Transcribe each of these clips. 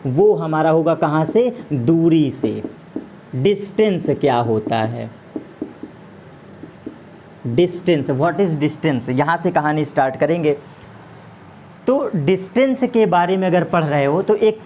वो हमारा होगा कहाँ से, दूरी से। डिस्टेंस क्या होता है, डिस्टेंस, व्हाट इज़ डिस्टेंस, यहाँ से कहानी स्टार्ट करेंगे। तो डिस्टेंस के बारे में अगर पढ़ रहे हो तो एक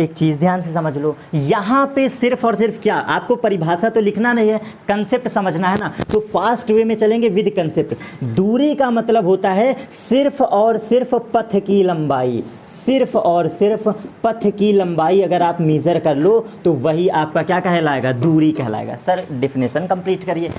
चीज़ ध्यान से समझ लो, यहाँ पे सिर्फ और सिर्फ क्या, आपको परिभाषा तो लिखना नहीं है, कंसेप्ट समझना है ना। तो फास्ट वे में चलेंगे विद कंसेप्ट। दूरी का मतलब होता है सिर्फ और सिर्फ पथ की लंबाई, सिर्फ और सिर्फ पथ की लंबाई अगर आप मेज़र कर लो तो वही आपका क्या कहलाएगा, दूरी कहलाएगा। सर डेफिनेशन कंप्लीट करिए।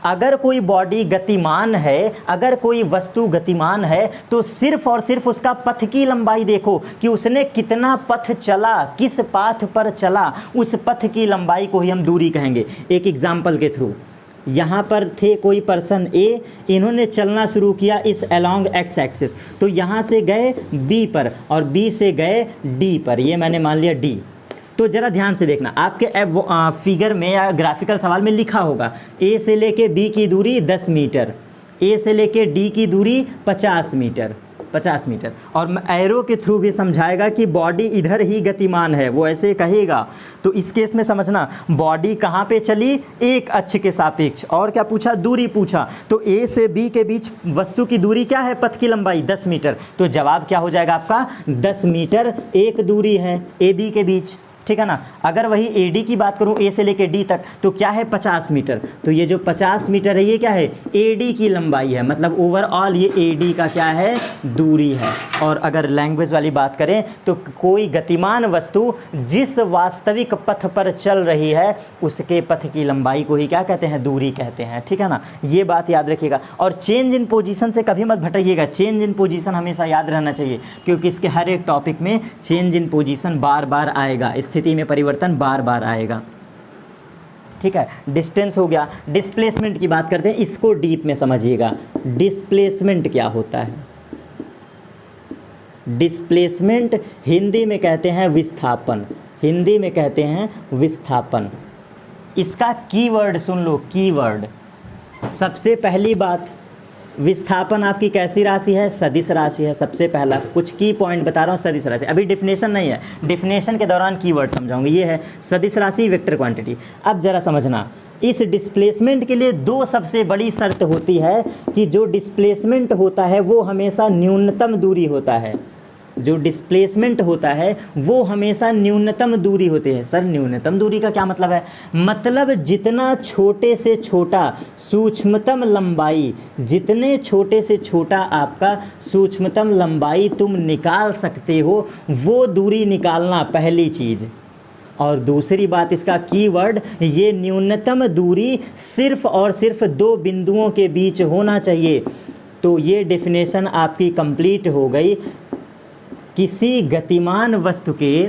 अगर कोई बॉडी गतिमान है, अगर कोई वस्तु गतिमान है तो सिर्फ और सिर्फ उसका पथ की लंबाई देखो कि उसने कितना पथ चला, किस पाथ पर चला, उस पथ की लंबाई को ही हम दूरी कहेंगे। एक एग्जाम्पल के थ्रू, यहाँ पर थे कोई पर्सन ए, इन्होंने चलना शुरू किया इस अलोंग एक्स एक्सिस, तो यहाँ से गए बी पर और बी से गए डी पर, ये मैंने मान लिया डी। तो ज़रा ध्यान से देखना, आपके फिगर में या ग्राफिकल सवाल में लिखा होगा ए से लेके बी की दूरी 10 मीटर, ए से लेके डी की दूरी 50 मीटर, 50 मीटर। और एरो के थ्रू भी समझाएगा कि बॉडी इधर ही गतिमान है, वो ऐसे कहेगा। तो इस केस में समझना बॉडी कहाँ पे चली, एक अक्ष के सापेक्ष। और क्या पूछा, दूरी पूछा। तो ए से बी के बीच वस्तु की दूरी क्या है, पथ की लंबाई 10 मीटर। तो जवाब क्या हो जाएगा आपका, 10 मीटर एक दूरी है ए बी के बीच, ठीक है ना। अगर वही ए डी की बात करूँ, ए से लेके डी तक, तो क्या है 50 मीटर। तो ये जो 50 मीटर है ये क्या है, ए डी की लंबाई है, मतलब ओवरऑल ये ए डी का क्या है, दूरी है। और अगर लैंग्वेज वाली बात करें तो कोई गतिमान वस्तु जिस वास्तविक पथ पर चल रही है उसके पथ की लंबाई को ही क्या कहते हैं, दूरी कहते हैं, ठीक है ना। ये बात याद रखिएगा। और चेंज इन पोजीशन से कभी मत भटकिएगा, चेंज इन पोजीशन हमेशा याद रहना चाहिए, क्योंकि इसके हर एक टॉपिक में चेंज इन पोजीशन बार बार आएगा, स्थिति में परिवर्तन बार बार आएगा, ठीक है। डिस्टेंस हो गया। डिस्प्लेसमेंट की बात करते हैं, इसको डीप में समझिएगा। डिस्प्लेसमेंट क्या होता है, डिस्प्लेसमेंट हिंदी में कहते हैं विस्थापन, हिंदी में कहते हैं विस्थापन। इसका कीवर्ड सुन लो, कीवर्ड। सबसे पहली बात, विस्थापन आपकी कैसी राशि है, सदिश राशि है। सबसे पहला कुछ की पॉइंट बता रहा हूँ, सदिश राशि। अभी डिफिनेशन नहीं है, डिफिनेशन के दौरान कीवर्ड समझाऊंगी। ये है सदिश राशि, वेक्टर क्वांटिटी। अब जरा समझना, इस डिस्प्लेसमेंट के लिए दो सबसे बड़ी शर्त होती है कि जो डिस्प्लेसमेंट होता है वो हमेशा न्यूनतम दूरी होता है। जो डिस्प्लेसमेंट होता है वो हमेशा न्यूनतम दूरी होती है। सर न्यूनतम दूरी का क्या मतलब है, मतलब जितना छोटे से छोटा सूक्ष्मतम लंबाई, जितने छोटे से छोटा आपका सूक्ष्मतम लंबाई तुम निकाल सकते हो वो दूरी निकालना, पहली चीज़। और दूसरी बात, इसका कीवर्ड, ये न्यूनतम दूरी सिर्फ और सिर्फ दो बिंदुओं के बीच होना चाहिए। तो ये डेफिनेशन आपकी कंप्लीट हो गई। किसी गतिमान वस्तु के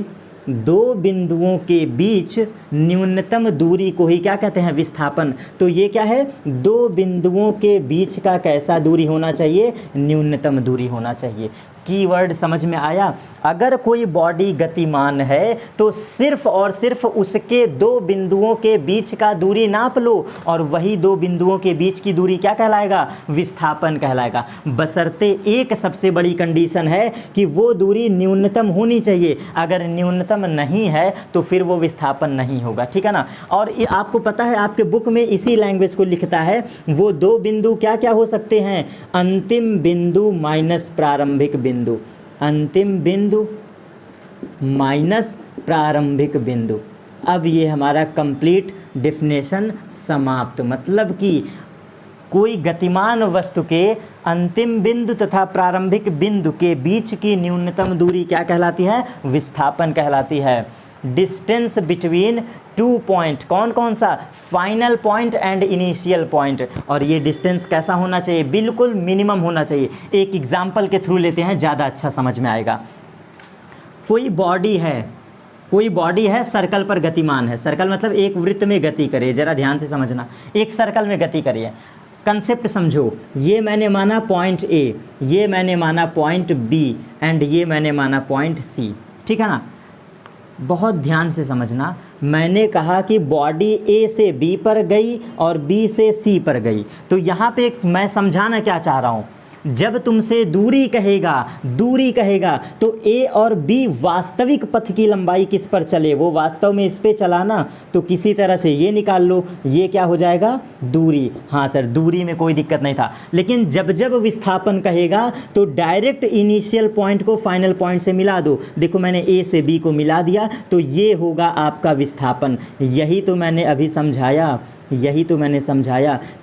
दो बिंदुओं के बीच न्यूनतम दूरी को ही क्या कहते हैं, विस्थापन। तो ये क्या है, दो बिंदुओं के बीच का कैसा दूरी होना चाहिए, न्यूनतम दूरी होना चाहिए। कीवर्ड समझ में आया। अगर कोई बॉडी गतिमान है तो सिर्फ और सिर्फ उसके दो बिंदुओं के बीच का दूरी नाप लो और वही दो बिंदुओं के बीच की दूरी क्या कहलाएगा, विस्थापन कहलाएगा। बशर्ते एक सबसे बड़ी कंडीशन है कि वो दूरी न्यूनतम होनी चाहिए। अगर न्यूनतम नहीं है तो फिर वो विस्थापन नहीं होगा, ठीक है ना। और ये आपको पता है, आपके बुक में इसी लैंग्वेज को लिखता है, वो दो बिंदु क्या क्या हो सकते हैं, अंतिम बिंदु माइनस प्रारंभिक बिंदु, अंतिम बिंदु माइनस प्रारंभिक बिंदु। अब ये हमारा कंप्लीट डेफिनेशन समाप्त। मतलब कि कोई गतिमान वस्तु के अंतिम बिंदु तथा प्रारंभिक बिंदु के बीच की न्यूनतम दूरी क्या कहलाती है, विस्थापन कहलाती है। डिस्टेंस बिटवीन टू पॉइंट, कौन कौन सा, final point and initial point. और ये डिस्टेंस कैसा होना चाहिए, बिल्कुल मिनिमम होना चाहिए। एक एग्जाम्पल के थ्रू लेते हैं, ज़्यादा अच्छा समझ में आएगा। कोई बॉडी है सर्कल पर गतिमान है। सर्कल मतलब एक वृत्त में गति करे, ज़रा ध्यान से समझना, एक सर्कल में गति करिए। कंसेप्ट समझो, ये मैंने माना पॉइंट ए, ये मैंने माना पॉइंट बी एंड ये मैंने माना पॉइंट सी, ठीक है ना। बहुत ध्यान से समझना, मैंने कहा कि बॉडी ए से बी पर गई और बी से सी पर गई। तो यहाँ पे मैं समझाना क्या चाह रहा हूँ, जब तुमसे दूरी कहेगा तो ए और बी वास्तविक पथ की लंबाई किस पर चले, वो वास्तव में इस पे चला ना, तो किसी तरह से ये निकाल लो, ये क्या हो जाएगा, दूरी। हाँ सर, दूरी में कोई दिक्कत नहीं था। लेकिन जब जब विस्थापन कहेगा तो डायरेक्ट इनिशियल पॉइंट को फाइनल पॉइंट से मिला दो। देखो मैंने ए से बी को मिला दिया, तो ये होगा आपका विस्थापन। यही तो मैंने अभी समझाया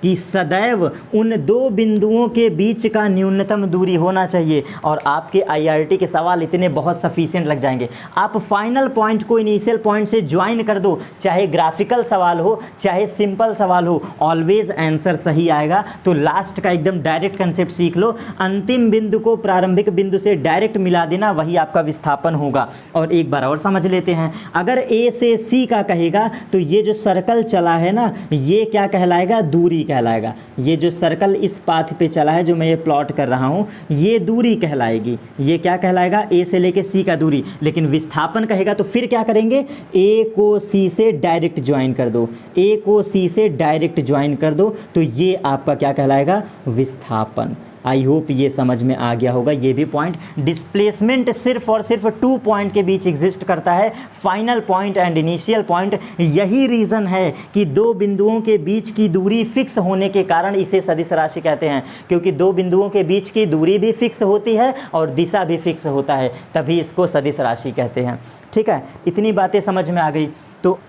कि सदैव उन दो बिंदुओं के बीच का न्यूनतम दूरी होना चाहिए। और आपके आईआरटी के सवाल इतने बहुत सफिशिएंट लग जाएंगे। आप फाइनल पॉइंट को इनिशियल पॉइंट से ज्वाइन कर दो, चाहे ग्राफिकल सवाल हो चाहे सिंपल सवाल हो, ऑलवेज आंसर सही आएगा। तो लास्ट का एकदम डायरेक्ट कंसेप्ट सीख लो, अंतिम बिंदु को प्रारंभिक बिंदु से डायरेक्ट मिला देना, वही आपका विस्थापन होगा। और एक बार और समझ लेते हैं, अगर ए से सी का कहेगा तो ये जो सर्कल चला है ना, ये क्या कहलाएगा, दूरी कहलाएगा। ये जो सर्कल इस पाथ पे चला है जो मैं ये प्लॉट कर रहा हूँ, ये दूरी कहलाएगी। ये क्या कहलाएगा, ए से लेके सी का दूरी। लेकिन विस्थापन कहेगा तो फिर क्या करेंगे, ए को सी से डायरेक्ट ज्वाइन कर दो, ए को सी से डायरेक्ट ज्वाइन कर दो, तो ये आपका क्या कहलाएगा, विस्थापन। आई होप ये समझ में आ गया होगा ये भी पॉइंट। डिस्प्लेसमेंट सिर्फ और सिर्फ 2 पॉइंट के बीच एग्जिस्ट करता है, final point and initial point. यही रीज़न है कि दो बिंदुओं के बीच की दूरी फिक्स होने के कारण इसे सदिश राशि कहते हैं, क्योंकि दो बिंदुओं के बीच की दूरी भी फिक्स होती है और दिशा भी फिक्स होता है, तभी इसको सदिश राशि कहते हैं। ठीक है, इतनी बातें समझ में आ गई। तो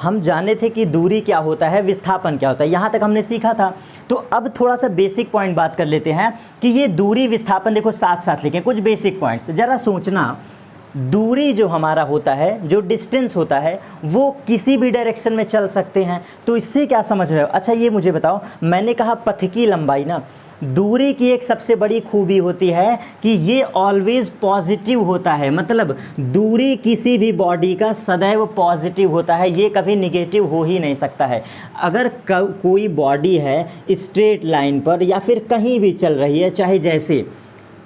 हम जाने थे कि दूरी क्या होता है, विस्थापन क्या होता है, यहाँ तक हमने सीखा था। तो अब थोड़ा सा बेसिक पॉइंट बात कर लेते हैं कि ये दूरी विस्थापन, देखो साथ साथ लिखें कुछ बेसिक पॉइंट्स। ज़रा सोचना, दूरी जो हमारा होता है, जो डिस्टेंस होता है, वो किसी भी डायरेक्शन में चल सकते हैं। तो इससे क्या समझ रहे हो। अच्छा ये मुझे बताओ, मैंने कहा पथ की लंबाई ना, दूरी की एक सबसे बड़ी खूबी होती है कि ये ऑलवेज पॉजिटिव होता है। मतलब दूरी किसी भी बॉडी का सदैव पॉजिटिव होता है, ये कभी निगेटिव हो ही नहीं सकता है। अगर कोई बॉडी है स्ट्रेट लाइन पर या फिर कहीं भी चल रही है, चाहे जैसे,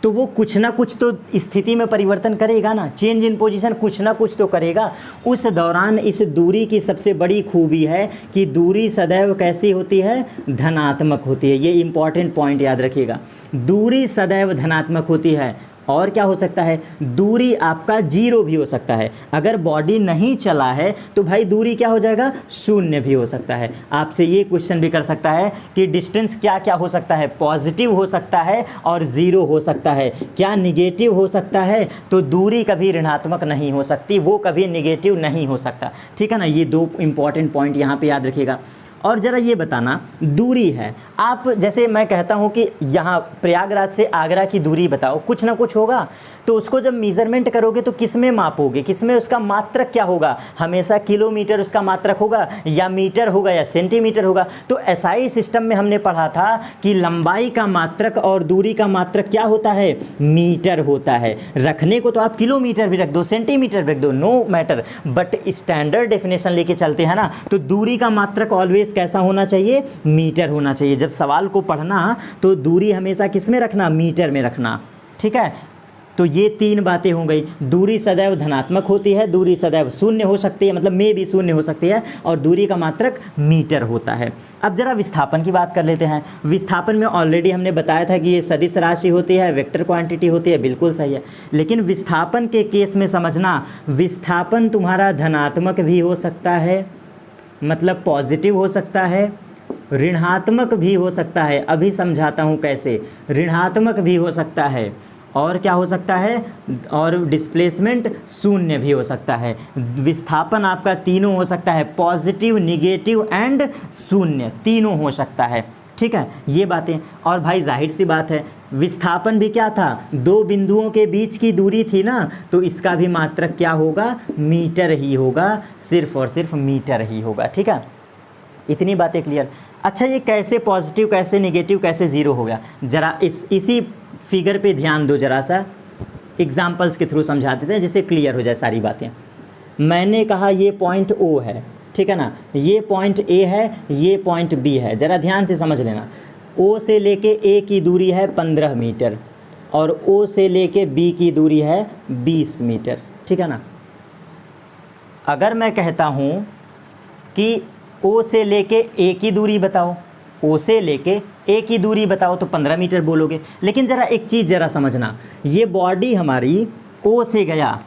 तो वो कुछ ना कुछ तो स्थिति में परिवर्तन करेगा ना, चेंज इन पोजीशन कुछ ना कुछ तो करेगा। उस दौरान इस दूरी की सबसे बड़ी खूबी है कि दूरी सदैव कैसी होती है, धनात्मक होती है। ये इंपॉर्टेंट पॉइंट याद रखिएगा, दूरी सदैव धनात्मक होती है। और क्या हो सकता है, दूरी आपका जीरो भी हो सकता है। अगर बॉडी नहीं चला है तो भाई दूरी क्या हो जाएगा, शून्य भी हो सकता है। आपसे ये क्वेश्चन भी कर सकता है कि डिस्टेंस क्या क्या हो सकता है, पॉजिटिव हो सकता है और ज़ीरो हो सकता है, क्या निगेटिव हो सकता है। तो दूरी कभी ऋणात्मक नहीं हो सकती, वो कभी निगेटिव नहीं हो सकता। ठीक है ना, ये दो इंपॉर्टेंट पॉइंट यहाँ पे याद रखिएगा। और ज़रा ये बताना, दूरी है, आप जैसे मैं कहता हूँ कि यहाँ प्रयागराज से आगरा की दूरी बताओ, कुछ ना कुछ होगा। तो उसको जब मेज़रमेंट करोगे तो किस में मापोगे, किस में उसका मात्रक क्या होगा, हमेशा किलोमीटर उसका मात्रक होगा या मीटर होगा या सेंटीमीटर होगा। तो एसआई सिस्टम में हमने पढ़ा था कि लंबाई का मात्रक और दूरी का मात्रक क्या होता है, मीटर होता है। रखने को तो आप किलोमीटर भी रख दो, सेंटीमीटर भी रख दो, no matter, but standard definition लेके चलते हैं ना, तो दूरी का मात्रक ऑलवेज कैसा होना चाहिए, मीटर होना चाहिए। जब सवाल को पढ़ना तो दूरी हमेशा किस में रखना, मीटर में रखना। ठीक है, तो ये 3 बातें हो गई। दूरी सदैव धनात्मक होती है, दूरी सदैव शून्य हो सकती है, मतलब में भी शून्य हो सकती है, और दूरी का मात्रक मीटर होता है। अब जरा विस्थापन की बात कर लेते हैं। विस्थापन में ऑलरेडी हमने बताया था कि ये सदिश राशि होती है, वेक्टर क्वांटिटी होती है, बिल्कुल सही है। लेकिन विस्थापन के केस में समझना, विस्थापन तुम्हारा धनात्मक भी हो सकता है, मतलब पॉजिटिव हो सकता है, ऋणात्मक भी हो सकता है। अभी समझाता हूँ कैसे, ऋणात्मक भी हो सकता है, और क्या हो सकता है, और डिस्प्लेसमेंट शून्य भी हो सकता है। विस्थापन आपका तीनों हो सकता है, पॉजिटिव, निगेटिव एंड शून्य, तीनों हो सकता है। ठीक है, ये बातें। और भाई जाहिर सी बात है, विस्थापन भी क्या था, दो बिंदुओं के बीच की दूरी थी ना, तो इसका भी मात्रक क्या होगा, मीटर ही होगा, सिर्फ और सिर्फ मीटर ही होगा। ठीक है, इतनी बातें क्लियर। अच्छा, ये कैसे पॉजिटिव, कैसे निगेटिव, कैसे ज़ीरो हो गया, ज़रा इसी फिगर पे ध्यान दो, ज़रा सा एग्जांपल्स के थ्रू समझा देते हैं जिससे क्लियर हो जाए सारी बातें। मैंने कहा ये पॉइंट ओ है, ठीक है ना, ये पॉइंट ए है, ये पॉइंट बी है। ज़रा ध्यान से समझ लेना, ओ से लेके ए की दूरी है 15 मीटर और ओ से लेके बी की दूरी है 20 मीटर। ठीक है ना, अगर मैं कहता हूँ कि ओ से लेके ए की दूरी बताओ, ओ से लेके ए की दूरी बताओ तो 15 मीटर बोलोगे। लेकिन ज़रा एक चीज़ ज़रा समझना, ये बॉडी हमारी ओ से गया,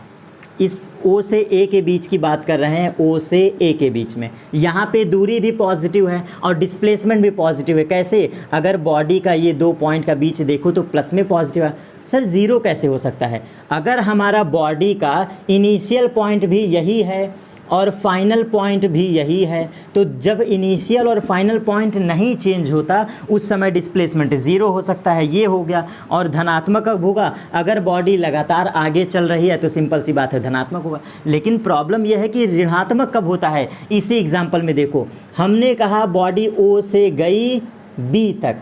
इस ओ से ए के बीच की बात कर रहे हैं, ओ से ए के बीच में, यहाँ पे दूरी भी पॉजिटिव है और डिस्प्लेसमेंट भी पॉजिटिव है। कैसे? अगर बॉडी का ये 2 पॉइंट का बीच देखो तो प्लस में पॉजिटिव है। सर ज़ीरो कैसे हो सकता है? अगर हमारा बॉडी का इनिशियल पॉइंट भी यही है और फाइनल पॉइंट भी यही है, तो जब इनिशियल और फाइनल पॉइंट नहीं चेंज होता उस समय डिस्प्लेसमेंट ज़ीरो हो सकता है। ये हो गया। और धनात्मक कब होगा? अगर बॉडी लगातार आगे चल रही है तो सिंपल सी बात है धनात्मक होगा। लेकिन प्रॉब्लम यह है कि ऋणात्मक कब होता है? इसी एग्जाम्पल में देखो, हमने कहा बॉडी ओ से गई बी तक,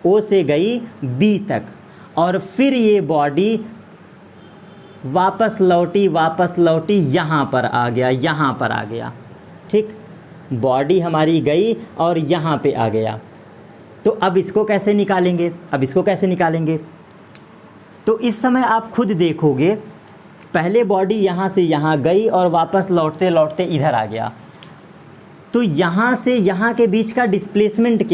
ओ से गई बी तक, और फिर ये बॉडी वापस लौटी यहाँ पर आ गया, यहाँ पर आ गया। ठीक, बॉडी हमारी गई और यहाँ पे आ गया। तो अब इसको कैसे निकालेंगे? तो इस समय आप खुद देखोगे, पहले बॉडी यहाँ से यहाँ गई और वापस लौटते लौटते इधर आ गया। तो यहाँ से यहाँ के बीच का डिस्प्लेसमेंट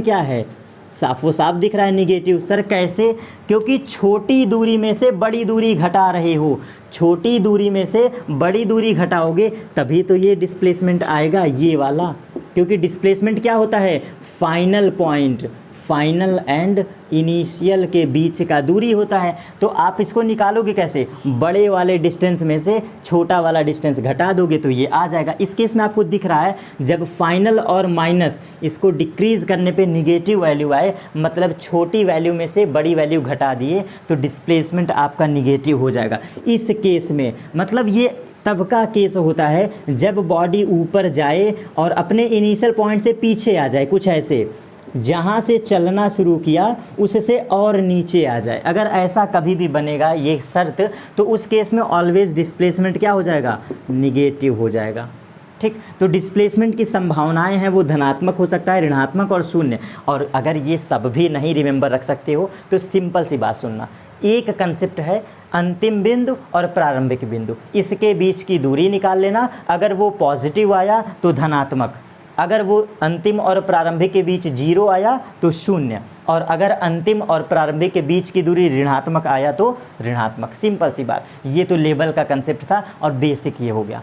क्या है? साफो साफ दिख रहा है, निगेटिव। सर कैसे? क्योंकि छोटी दूरी में से बड़ी दूरी घटा रहे हो, छोटी दूरी में से बड़ी दूरी घटाओगे तभी तो ये डिस्प्लेसमेंट आएगा, ये वाला। क्योंकि डिस्प्लेसमेंट क्या होता है? Final point, final and initial के बीच का दूरी होता है। तो आप इसको निकालोगे कैसे? बड़े वाले डिस्टेंस में से छोटा वाला डिस्टेंस घटा दोगे तो ये आ जाएगा। इस केस में आपको दिख रहा है जब फाइनल और माइनस इसको डिक्रीज़ करने पे निगेटिव वैल्यू आए, मतलब छोटी वैल्यू में से बड़ी वैल्यू घटा दिए, तो डिस्प्लेसमेंट आपका निगेटिव हो जाएगा। इस केस में मतलब ये तब का केस होता है जब बॉडी ऊपर जाए और अपने इनिशियल पॉइंट से पीछे आ जाए, कुछ ऐसे जहाँ से चलना शुरू किया उससे और नीचे आ जाए। अगर ऐसा कभी भी बनेगा ये शर्त, तो उस केस में ऑलवेज डिस्प्लेसमेंट क्या हो जाएगा? निगेटिव हो जाएगा। ठीक, तो डिस्प्लेसमेंट की संभावनाएं हैं वो धनात्मक हो सकता है, ऋणात्मक और शून्य। और अगर ये सब भी नहीं रिमेंबर रख सकते हो तो सिंपल सी बात सुनना, एक कंसेप्ट है अंतिम बिंदु और प्रारंभिक बिंदु, इसके बीच की दूरी निकाल लेना। अगर वो पॉजिटिव आया तो धनात्मक, अगर वो अंतिम और प्रारंभिक के बीच 0 आया तो शून्य, और अगर अंतिम और प्रारंभिक के बीच की दूरी ऋणात्मक आया तो ऋणात्मक। सिंपल सी बात, ये तो लेवल का कंसेप्ट था और बेसिक ये हो गया।